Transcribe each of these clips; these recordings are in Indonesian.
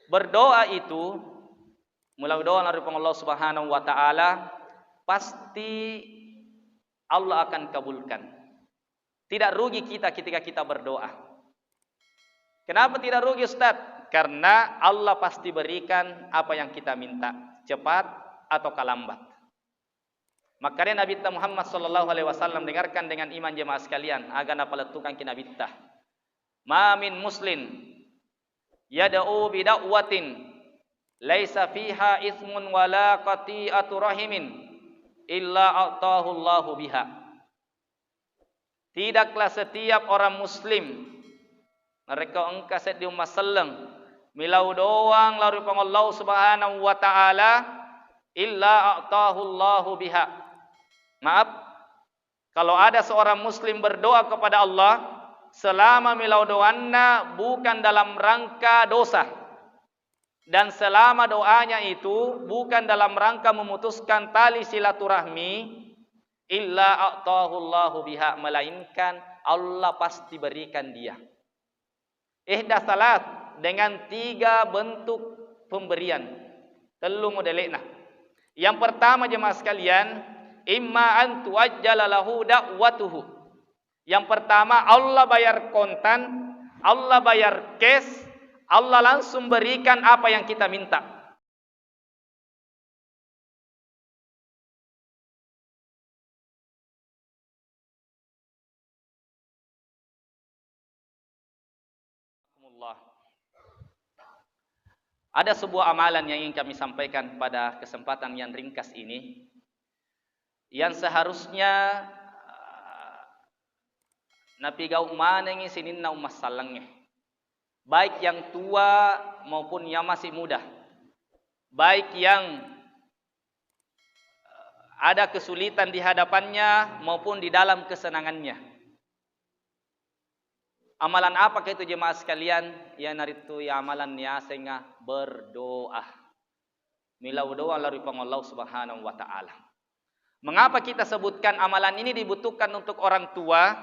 berdoa itu mulai doa dari Allah Subhanahu wa taala pasti Allah akan kabulkan. Tidak rugi kita ketika kita berdoa. Kenapa tidak rugi, Ustaz? Karena Allah pasti berikan apa yang kita minta, cepat atau lambat. Makanya Nabi Muhammad sallallahu alaihi wasallam, dengarkan dengan iman jemaah sekalian, agana paletukan kina bittah. Ma min muslim yad'u bi da'watin laisa fiha ismun wala qati'atu rahimin illa a'tahu Allahu biha. Tidaklah setiap orang muslim mereka engkaset di umat seleng milau doang lalu Allah Subhanahu wa taala illa a'tahu Allahu biha. Maaf, kalau ada seorang muslim berdoa kepada Allah selama milau doanna bukan dalam rangka dosa dan selama doanya itu bukan dalam rangka memutuskan tali silaturahmi, illa a'tahu Allahu biha, melainkan Allah pasti berikan dia. Ihda salat, dengan 3 bentuk pemberian. Telu modelena. Yang pertama jemaah sekalian, imma an tuajjala lahu da'watuhu. Yang pertama Allah bayar kontan, Allah bayar cash, Allah langsung berikan apa yang kita minta. Ada sebuah amalan yang ingin kami sampaikan pada kesempatan yang ringkas ini, yang seharusnya napigau manengi sininna umas salangnya, baik yang tua maupun yang masih muda, baik yang ada kesulitan di hadapannya maupun di dalam kesenangannya. Amalan apa itu jemaah sekalian? Ya naritu ya amalan ya sehingga berdoa. Milau doa dari Allah Subhanahu wa taala. Mengapa kita sebutkan amalan ini dibutuhkan untuk orang tua?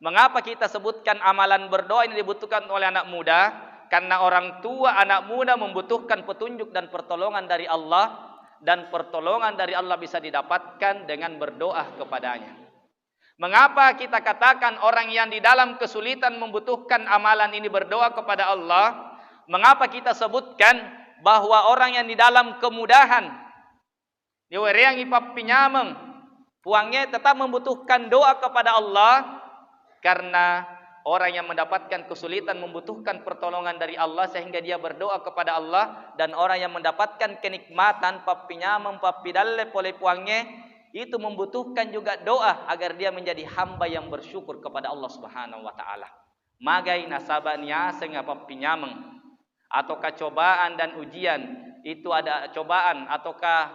Mengapa kita sebutkan amalan berdoa ini dibutuhkan oleh anak muda? Karena orang tua, anak muda membutuhkan petunjuk dan pertolongan dari Allah, dan pertolongan dari Allah bisa didapatkan dengan berdoa kepadanya. Mengapa kita katakan orang yang di dalam kesulitan membutuhkan amalan ini berdoa kepada Allah? Mengapa kita sebutkan bahwa orang yang di dalam kemudahan diwereangi papinyameng puangnya tetap membutuhkan doa kepada Allah? Karena orang yang mendapatkan kesulitan membutuhkan pertolongan dari Allah sehingga dia berdoa kepada Allah, dan orang yang mendapatkan kenikmatan papinyameng papidalle pole puangnya itu membutuhkan juga doa agar dia menjadi hamba yang bersyukur kepada Allah Subhanahu wa taala. Magai nasabanya sengapa pinyameng ataukah cobaan dan ujian itu ada cobaan ataukah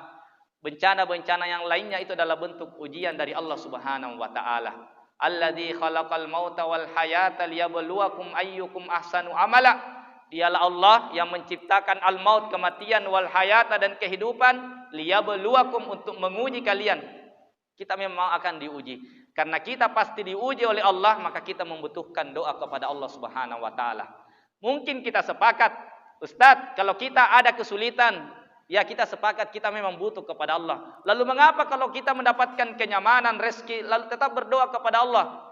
bencana-bencana yang lainnya itu adalah bentuk ujian dari Allah Subhanahu wa taala. Alladzi khalaqal mauta wal hayata liyabluwakum ayyukum ahsanu amala. Dialah Allah yang menciptakan al-maut, kematian, wal hayata, dan kehidupan, liyabluwakum, untuk menguji kalian. Kita memang akan diuji. Karena kita pasti diuji oleh Allah, maka kita membutuhkan doa kepada Allah Subhanahu wa taala. Mungkin kita sepakat, Ustadz, kalau kita ada kesulitan, ya kita sepakat kita memang butuh kepada Allah. Lalu mengapa kalau kita mendapatkan kenyamanan, rezeki, lalu tetap berdoa kepada Allah?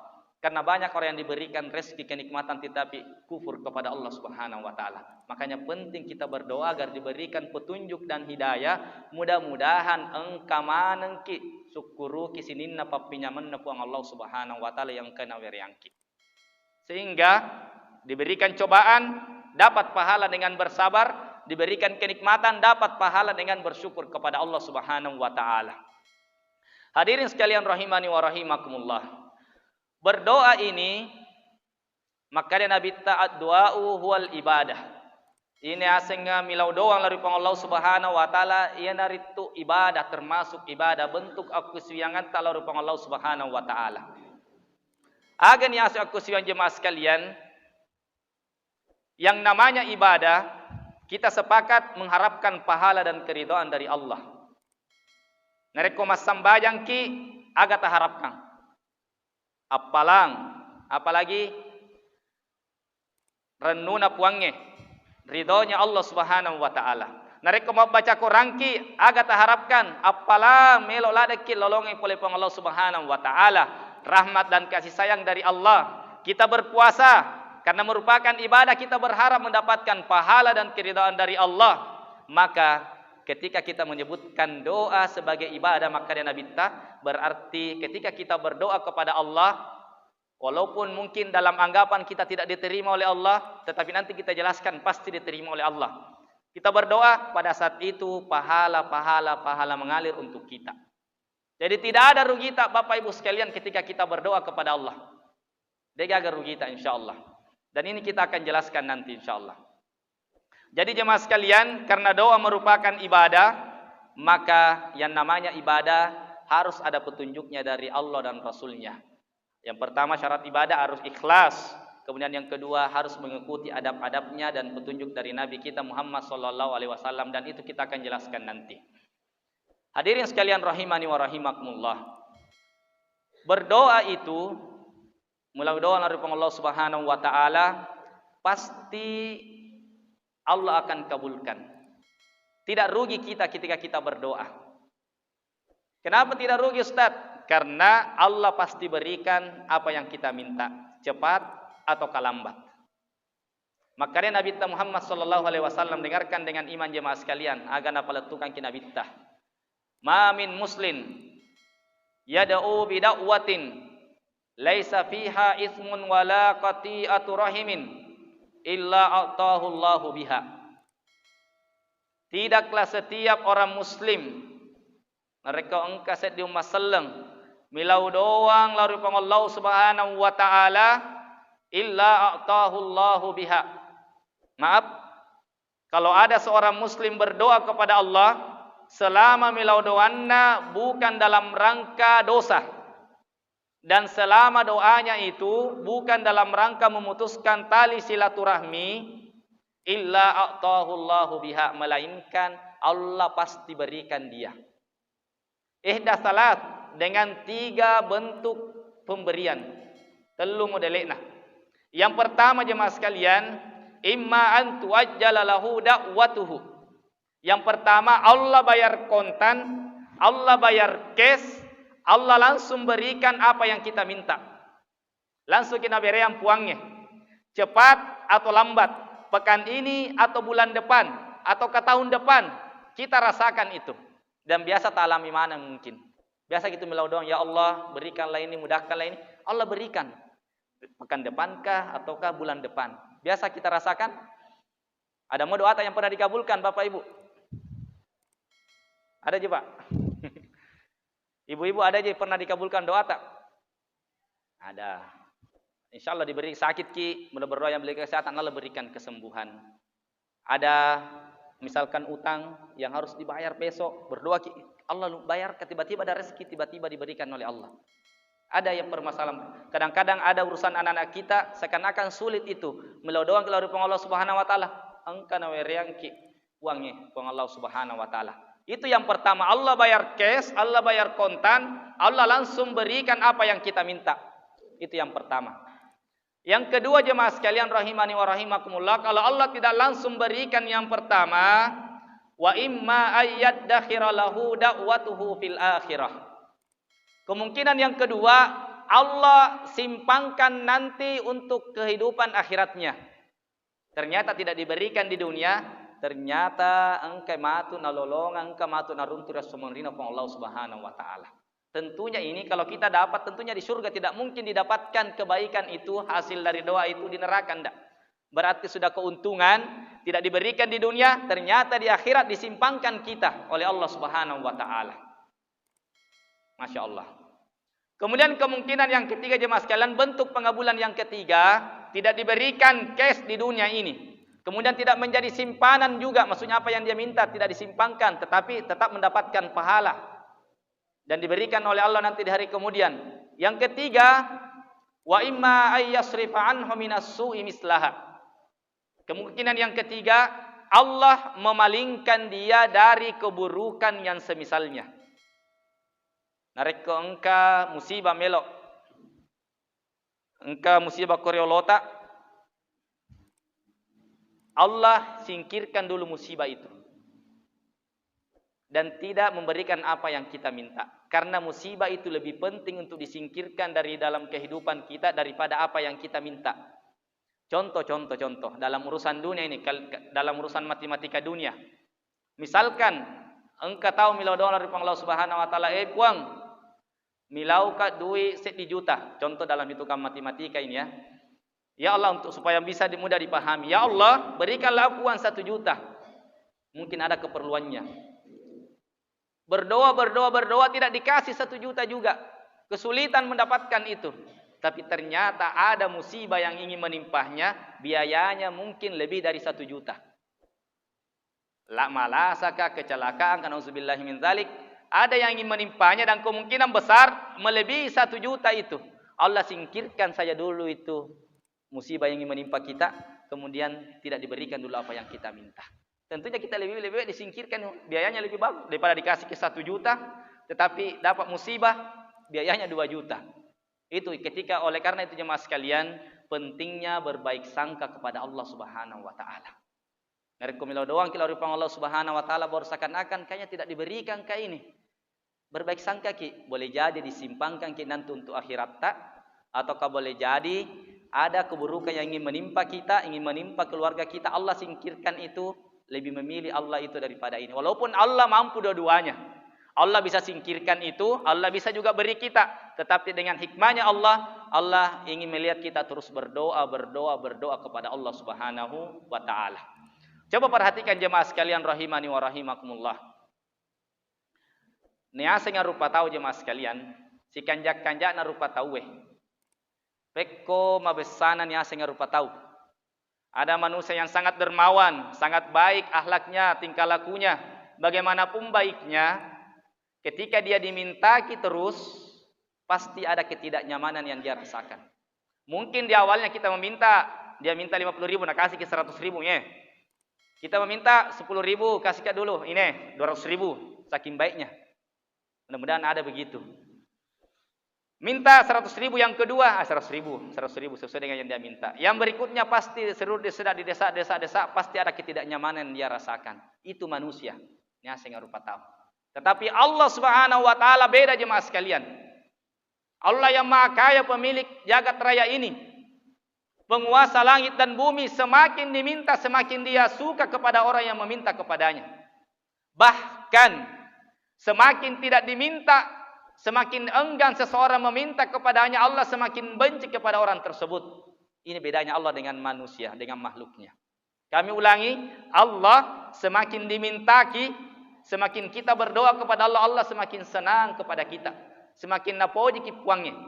Karena banyak orang yang diberikan rezeki kenikmatan tetapi kufur kepada Allah Subhanahu wa taala. Makanya penting kita berdoa agar diberikan petunjuk dan hidayah. Mudah-mudahan engka manengki syukuru kisininna papinyamanna puang Allah Subhanahu wa taala yang kena weriangki. Sehingga diberikan cobaan dapat pahala dengan bersabar, diberikan kenikmatan dapat pahala dengan bersyukur kepada Allah Subhanahu wa taala. Hadirin sekalian rahimani wa rahimakumullah. Berdoa ini makanya Nabi ta'ad du'a'u huwal ibadah. Ini asingnya milau doang dari Allah Subhanahu wa taala, ia naritu ibadah, termasuk ibadah bentuk aku siyangan taala rupang Allah Subhanahu wa taala. Agen yang aku siyan jemaah sekalian, yang namanya ibadah kita sepakat mengharapkan pahala dan keridhaan dari Allah. Nareko mas sambayang ki agak harapkan. Apalagi renuna puangnya ridhonya Allah Subhanahu wa taala. Nareko mau baca Quran ki agak harapkan apalah melo ladeki lolongi oleh Allah Subhanahu wa taala, rahmat dan kasih sayang dari Allah. Kita berpuasa karena merupakan ibadah, kita berharap mendapatkan pahala dan keridhaan dari Allah. Maka ketika kita menyebutkan doa sebagai ibadah, maka dia Nabi berarti ketika kita berdoa kepada Allah, walaupun mungkin dalam anggapan kita tidak diterima oleh Allah, tetapi nanti kita jelaskan pasti diterima oleh Allah. Kita berdoa, pada saat itu pahala mengalir untuk kita. Jadi tidak ada rugi tak Bapak Ibu sekalian ketika kita berdoa kepada Allah. Dia agak rugi tak insyaAllah. Dan ini kita akan jelaskan nanti insyaAllah. Jadi jemaah sekalian, karena doa merupakan ibadah, maka yang namanya ibadah harus ada petunjuknya dari Allah dan Rasulnya. Yang pertama syarat ibadah harus ikhlas. Kemudian yang kedua harus mengikuti adab-adabnya dan petunjuk dari Nabi kita Muhammad SAW, dan itu kita akan jelaskan nanti. Hadirin sekalian rahimani wa rahimakumullah. Berdoa itu melalui doa dari Allah Subhanahu wa taala pasti Allah akan kabulkan. Tidak rugi kita ketika kita berdoa. Kenapa tidak rugi Ustaz? Karena Allah pasti berikan apa yang kita minta, cepat atau lambat. Makanya Nabi Muhammad SAW dengarkan dengan iman jemaah sekalian, agar paletukan kita Nabi tah. Ma min muslim yad'u bi da'watin laisa fiha ismun wala qati'atu rahimin illa a'tahu Allahu biha. Tidaklah setiap orang muslim mereka engkas di umat seleng milau doang lalu Allah Subhanahu wa taala illa a'tahu Allahu biha. Maaf, kalau ada seorang muslim berdoa kepada Allah selama milau doanna bukan dalam rangka dosa, dan selama doanya itu bukan dalam rangka memutuskan tali silaturahmi, illa a'tahu Allahu biha, melainkan Allah pasti berikan dia. Ihda salat, dengan 3 bentuk pemberian. Telu modelena. Yang pertama jemaah sekalian, imma an tuajjala lahu da'watuhu. Yang pertama Allah bayar kontan, Allah bayar cash, Allah langsung berikan apa yang kita minta. Langsung kita berikan puangnya. Cepat atau lambat, pekan ini atau bulan depan atau ke tahun depan, kita rasakan itu. Dan biasa tak alami mana mungkin. Biasa kita melau doang, ya Allah berikanlah ini, mudahkanlah ini, Allah berikan. Pekan depankah ataukah bulan depan. Biasa kita rasakan. Ada mau doa yang pernah dikabulkan Bapak Ibu? Ada je Pak? Ibu-ibu ada je pernah dikabulkan doa tak? Ada. Insya Allah diberi sakit ki, mulai berdoa yang beri kesehatan, Allah berikan kesembuhan. Ada misalkan utang yang harus dibayar besok, berdoa ki, Allah bayar, tiba-tiba ada rezeki, tiba-tiba diberikan oleh Allah. Ada yang permasalahan. Kadang-kadang ada urusan anak-anak kita seakan-akan sulit itu. Melau doang keluar dari Allah Subhanahu wa taala. Engka na weriangki uangnya pang Allah Subhanahu wa taala. Itu yang pertama, Allah bayar cash, Allah bayar kontan, Allah langsung berikan apa yang kita minta. Itu yang pertama. Yang kedua jemaah sekalian rahimani wa rahimakumullah, kalau Allah tidak langsung berikan yang pertama, wa imma ayyaddakhira lahu da'watuhu fil akhirah. Kemungkinan yang kedua, Allah simpangkan nanti untuk kehidupan akhiratnya. Ternyata tidak diberikan di dunia, ternyata engkau matu nalolongan, engkau matu naruntur sumenrina pang Allah Subhanahu wa taala. Tentunya ini kalau kita dapat, tentunya di surga tidak mungkin didapatkan kebaikan itu, hasil dari doa itu di neraka enggak. Berarti sudah keuntungan, tidak diberikan di dunia, ternyata di akhirat disimpangkan kita oleh Allah Subhanahu wa taala. Masya Allah. Kemudian kemungkinan yang ketiga jemaah sekalian, bentuk pengabulan yang ketiga, tidak diberikan cash di dunia ini. Kemudian tidak menjadi simpanan juga, maksudnya apa yang dia minta tidak disimpangkan, tetapi tetap mendapatkan pahala. Dan diberikan oleh Allah nanti di hari kemudian. Yang ketiga, wa imma ayyasrifa anhu minas su'i mislaha. Kemungkinan yang ketiga, Allah memalingkan dia dari keburukan yang semisalnya. Narek ko engka musibah melok, engka musibah koreolota, Allah singkirkan dulu musibah itu. Dan tidak memberikan apa yang kita minta. Karena musibah itu lebih penting untuk disingkirkan dari dalam kehidupan kita daripada apa yang kita minta. Contoh. Dalam urusan dunia ini, dalam urusan matematika dunia. Misalkan, engkau tahu milau dolar dari Allah Subhanahu Wa Taala, puang, milau ka duit 1 juta. Contoh dalam hitungan matematika ini ya. Ya Allah, untuk supaya bisa mudah dipahami. Ya Allah, berikanlah uang 1 juta. Mungkin ada keperluannya. Berdoa tidak dikasih 1 juta juga. Kesulitan mendapatkan itu. Tapi ternyata ada musibah yang ingin menimpahnya, biayanya mungkin lebih dari 1 juta. Malasaka, kecelakaan, nauzubillahi min dzalik, ada yang ingin menimpahnya dan kemungkinan besar melebihi 1 juta itu. Allah singkirkan saja dulu itu musibah yang ingin menimpa kita, kemudian tidak diberikan dulu apa yang kita minta. Tentunya kita lebih baik disingkirkan, biayanya lebih bagus daripada dikasih ke 1 juta, tetapi dapat musibah, biayanya 2 juta. Itu ketika, oleh karena itu jemaah sekalian, pentingnya berbaik sangka kepada Allah Subhanahu Wa Taala. Ngerekomilo doang kita rupang Allah Subhanahu Wa Taala baru seakan-akan kayaknya tidak diberikan kayak ini. Berbaik sangka ki, boleh jadi disimpangkan ki nanti untuk akhirat tak, ataukah boleh jadi ada keburukan yang ingin menimpa kita, ingin menimpa keluarga kita, Allah singkirkan itu. Lebih memilih Allah itu daripada ini. Walaupun Allah mampu dua-duanya. Allah bisa singkirkan itu, Allah bisa juga beri kita. Tetapi dengan hikmahnya Allah ingin melihat kita terus berdoa kepada Allah Subhanahu Wa Taala. Coba perhatikan jemaah sekalian rahimani wa rahimakumullah. Niasa nga rupa tahu jemaah sekalian, si kanjak-kanjak na rupa tahu Pekko mabesana niasa nga rupa tahu. Ada manusia yang sangat dermawan, sangat baik akhlaknya, tingkah lakunya. Bagaimanapun baiknya, ketika dia dimintaki terus, pasti ada ketidaknyamanan yang dia rasakan. Mungkin di awalnya kita meminta, dia minta 50.000, nak kasih ke 100.000 ya. Kita meminta 10.000, kasih ke dulu, ini 200.000, saking baiknya. Mudah-mudahan ada begitu. Minta 100.000 yang kedua, 100.000 sesuai dengan yang dia minta. Yang berikutnya pasti seru desa, pasti ada ketidaknyamanan yang dia rasakan. Itu manusia. Ini saya rupa tahu. Tetapi Allah Subhanahu Wa Taala beda jemaah sekalian. Allah yang Maha Kaya, pemilik jagat raya ini, penguasa langit dan bumi, semakin diminta semakin dia suka kepada orang yang meminta kepadanya. Bahkan semakin tidak diminta, semakin enggan seseorang meminta kepadanya, Allah semakin benci kepada orang tersebut. Ini bedanya Allah dengan manusia, dengan makhluknya. Kami ulangi, Allah semakin dimintaki, semakin kita berdoa kepada Allah, Allah semakin senang kepada kita. Semakin napoji kipuangnya.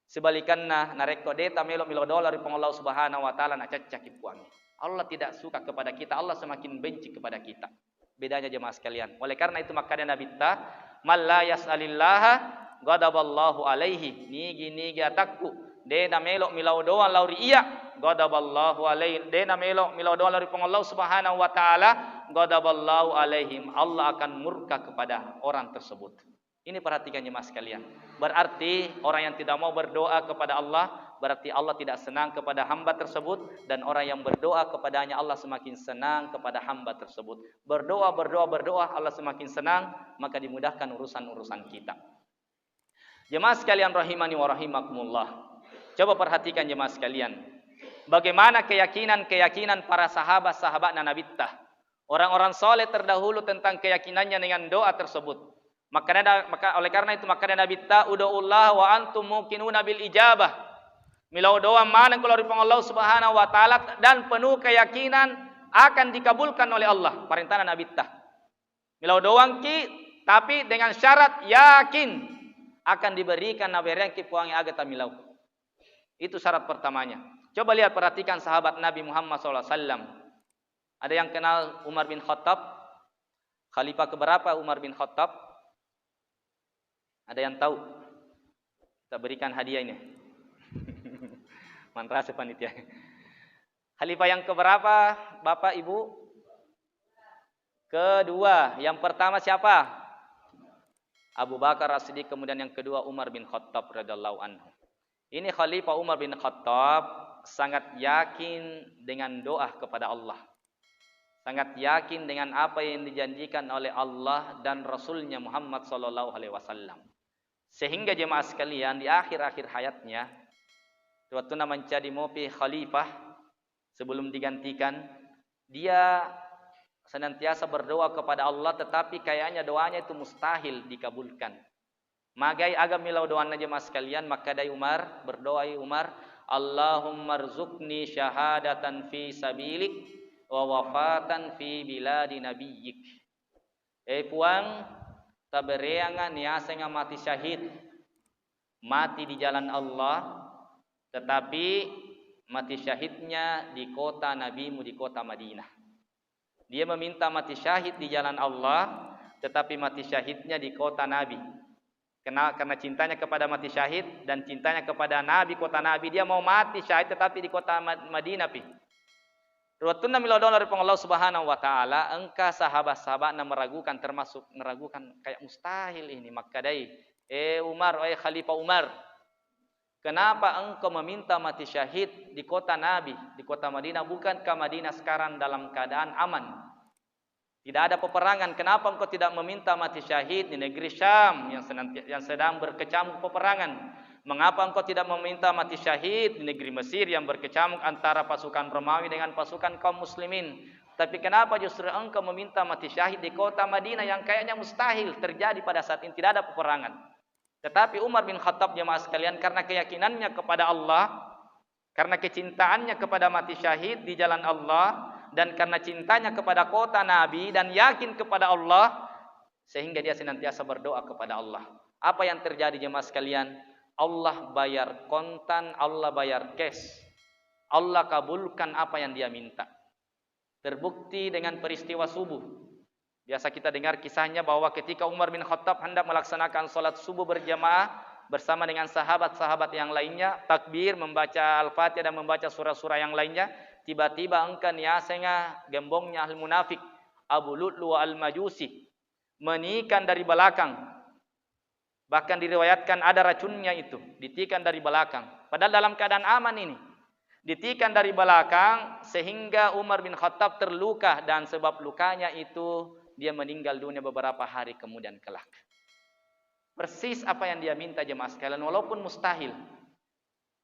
Sebalikanna nareko deta melo dolar pang Allah Subhanahu Wa Taala na caca kipuangnya. Allah tidak suka kepada kita, Allah semakin benci kepada kita. Bedanya jemaah sekalian. Oleh karena itu makanya Nabi ta man la yas'alillaha ghadaballahu alaihi. Nigi atakku dena melok milau doa lauri iya ghadaballahu alaihi. Dena melok milau doa lauri pang Allah Subhanahu Wa Taala ghadaballahu alaihim. Allah akan murka kepada orang tersebut. Ini perhatikan jemaah sekalian. Berarti orang yang tidak mau berdoa kepada Allah, berarti Allah tidak senang kepada hamba tersebut, dan orang yang berdoa kepadanya Allah semakin senang kepada hamba tersebut. Berdoa, Allah semakin senang, maka dimudahkan urusan-urusan kita. Jemaah sekalian rahimani wa rahimakumullah. Coba perhatikan jemaah sekalian. Bagaimana keyakinan para sahabat-sahabat Nabi tah. Orang-orang soleh terdahulu tentang keyakinannya dengan doa tersebut. Maka oleh karena itu Nabi ta ud'ullah wa antum muqinuna bil ijabah. Milau doa mana kalau dari Allah Subhanahu Wa Taala dan penuh keyakinan akan dikabulkan oleh Allah. Perintah Nabi ta. Milau doang ki tapi dengan syarat yakin akan diberikan naberian ki puangi agata milau. Itu syarat pertamanya. Coba lihat, perhatikan sahabat Nabi Muhammad SAW. Ada yang kenal Umar bin Khattab? Khalifah keberapa Umar bin Khattab? Ada yang tahu? Kita berikan hadiah ini. Mantra sepanitia. Khalifah yang keberapa, Bapak Ibu? Kedua. Yang pertama siapa? Abu Bakar As-Siddiq, kemudian yang kedua Umar bin Khattab radhiyallahu anhu. Ini Khalifah Umar bin Khattab sangat yakin dengan doa kepada Allah. sangat yakin dengan apa yang dijanjikan oleh Allah dan Rasulnya Muhammad sallallahu alaihi wasallam. Sehingga jemaah sekalian di akhir-akhir hayatnya waktu menjadi mopi khalifah sebelum digantikan, dia senantiasa berdoa kepada Allah, tetapi kayaknya doanya itu mustahil dikabulkan. Magai agam milau doanya jemaah sekalian, maka dari Umar berdoa, Umar, Allahumma rzuqni syahadatan fi sabilik wa wafatan fi biladi nabiyyik. Puang tabereangan niasenga mati syahid, mati di jalan Allah, tetapi mati syahidnya di kota nabimu, di kota Madinah. Dia meminta mati syahid di jalan Allah, tetapi mati syahidnya di kota Nabi. Karena cintanya kepada mati syahid dan cintanya kepada Nabi, kota Nabi, dia mau mati syahid tetapi di kota Madinah pi. Ruwatun milodon dari Allah Subhanahu wa taala, engkau sahabat-sahabat meragukan, termasuk meragukan kayak mustahil ini. Maka dai, Umar, Khalifah Umar, kenapa engkau meminta mati syahid di kota Nabi, di kota Madinah? Bukankah Madinah sekarang dalam keadaan aman? Tidak ada peperangan. Kenapa engkau tidak meminta mati syahid di negeri Syam yang sedang berkecamuk peperangan? Mengapa engkau tidak meminta mati syahid di negeri Mesir yang berkecamuk antara pasukan Romawi dengan pasukan kaum muslimin? Tapi kenapa justru engkau meminta mati syahid di kota Madinah yang kayaknya mustahil terjadi pada saat ini, tidak ada peperangan? Tetapi Umar bin Khattab jemaah sekalian, karena keyakinannya kepada Allah, karena kecintaannya kepada mati syahid di jalan Allah, dan karena cintanya kepada kota Nabi dan yakin kepada Allah, sehingga dia senantiasa berdoa kepada Allah. Apa yang terjadi jemaah sekalian? Allah bayar kontan, Allah bayar cash. Allah kabulkan apa yang dia minta. Terbukti dengan peristiwa subuh. Biasa kita dengar kisahnya bahwa ketika Umar bin Khattab hendak melaksanakan salat subuh berjamaah bersama dengan sahabat-sahabat yang lainnya, takbir, membaca Al-Fatihah dan membaca surah-surah yang lainnya, tiba-tiba engkan yasenga gembongnya ahli munafik Abu Lu'lu al-Majusi menikan dari belakang. Bahkan diriwayatkan ada racunnya itu, ditikan dari belakang. Padahal dalam keadaan aman ini. Ditikan dari belakang sehingga Umar bin Khattab terluka, dan sebab lukanya itu dia meninggal dunia beberapa hari kemudian kelak. Persis apa yang dia minta jemaah sekalian, walaupun mustahil.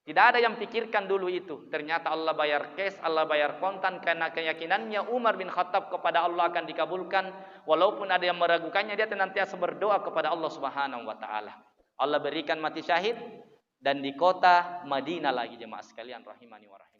Tidak ada yang pikirkan dulu itu. Ternyata Allah bayar cash, Allah bayar kontan, karena keyakinannya Umar bin Khattab kepada Allah akan dikabulkan. Walaupun ada yang meragukannya, dia senantiasa berdoa kepada Allah Subhanahu wa taala. Allah berikan mati syahid dan di kota Madinah lagi jemaah sekalian rahimani wa rahim.